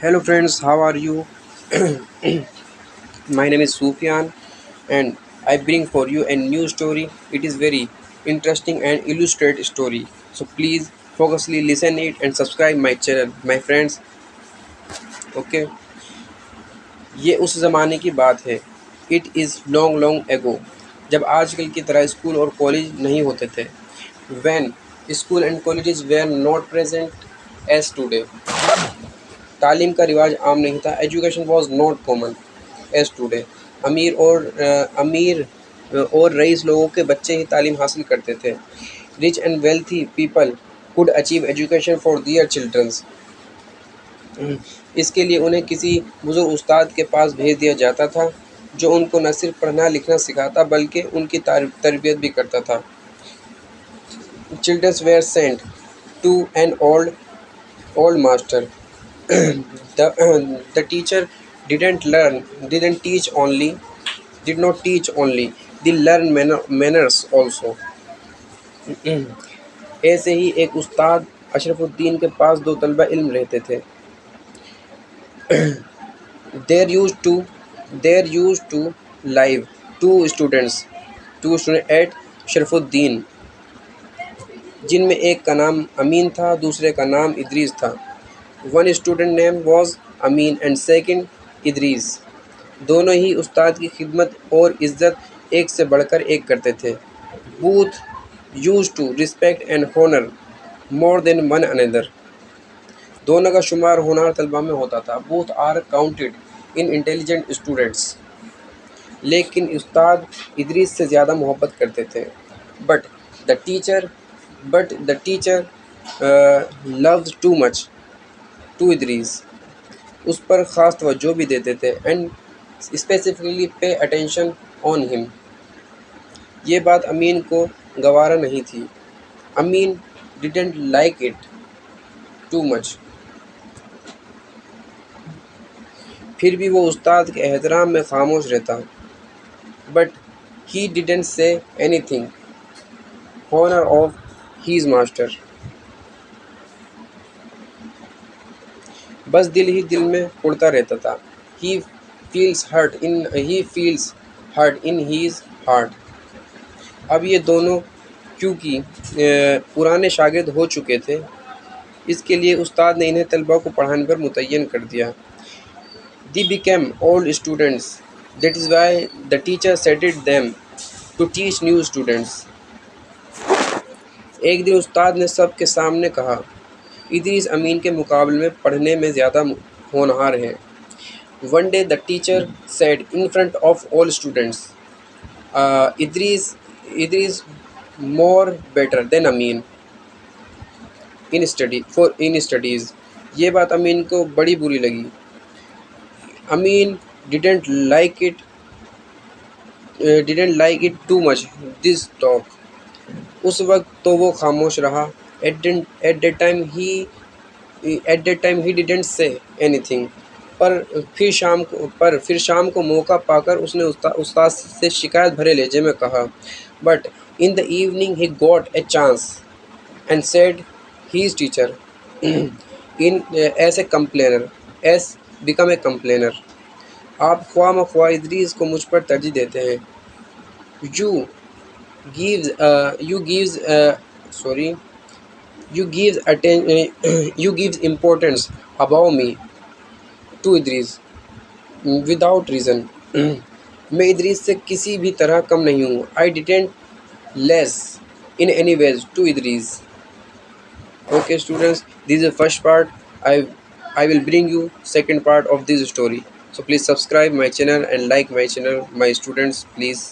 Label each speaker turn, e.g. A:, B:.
A: Hello friends, how are you? My name is Sufyan and I bring for you a new story. It is very interesting and illustrated story. So please focusly listen it and subscribe my channel. My friends, okay? ये उस ज़माने की बात है. It is long long ago. जब आजकल की तरह स्कूल और कॉलेज नहीं होते थे. When school and colleges were not present as today. तालीम का रिवाज आम नहीं था. Education was not common as today. अमीर और रईस लोगों के बच्चे ही तालीम हासिल करते थे. Rich and wealthy people could achieve education for their childrens. इसके लिए उन्हें किसी बुजुर्ग उस्ताद के पास भेज दिया जाता था जो उनको न सिर्फ पढ़ना लिखना सिखाता बल्कि उनकी तरबियत भी करता था. Childrens were sent to an old master. The teacher didn't teach only, did not teach only, they learn manners also. ऐसे ही एक उस्ताद अशरफुद्दीन के पास दो तलबा इल्म रहते थे. there used to there used to live two students at Sharfuddin, जिनमें एक का नाम अमीन था दूसरे का नाम इदरीस था. One student name was Ameen and second Idrees. दोनों ही उस्ताद की खिदमत और इज़्ज़त एक से बढ़कर एक करते थे. Both use to respect and honour more than one another. दोनों का शुमार होनहार तलबा में होता था. Both are counted in intelligent students. लेकिन उस्ताद इदरीस से ज़्यादा मोहब्बत करते थे. But the teacher loves too much to Idrees. उस पर ख़ास तवज्जो भी देते थे. And specifically pay attention on him. ये बात अमीन को गवारा नहीं थी. Amin didn't like it too much. फिर भी वो उस्ताद के एहतराम में खामोश रहता. But he didn't say anything honour of his master. बस दिल ही दिल में उड़ता रहता था. He feels hurt in his heart. अब ये दोनों क्योंकि पुराने शागिर्द हो चुके थे, इसके लिए उस्ताद ने इन्हें तलबा को पढ़ाने पर मुतय्यन कर दिया. They became old students. That is why the teacher seated them to teach new students. एक दिन उस्ताद ने सब के सामने कहा, इदरीस अमीन के मुकाबले में पढ़ने में ज़्यादा होनहार है. One day the teacher said in front of all students, Idrees more better than Amin in studies. ये बात अमीन को बड़ी बुरी लगी. Amin didn't like it too much this talk. उस वक्त तो वो खामोश रहा. At that time he didn't say anything. पर फिर शाम को मौका पाकर उसने उस्ताद से शिकायत भरे लहजे में कहा. But in the evening he got a chance and said his teacher as a complainer as become a complainer. आप ख्वाह मख्वाह इदरीस को मुझ पर तरजीह देते हैं. You gives you gives importance above me to Idris without reason. मैं इदरीस से किसी भी तरह कम नहीं हूँ. I didn't less in any ways to Idris. Okay students, this is the first part. I will bring you second part of this story. So please subscribe my channel and like my channel. My students, please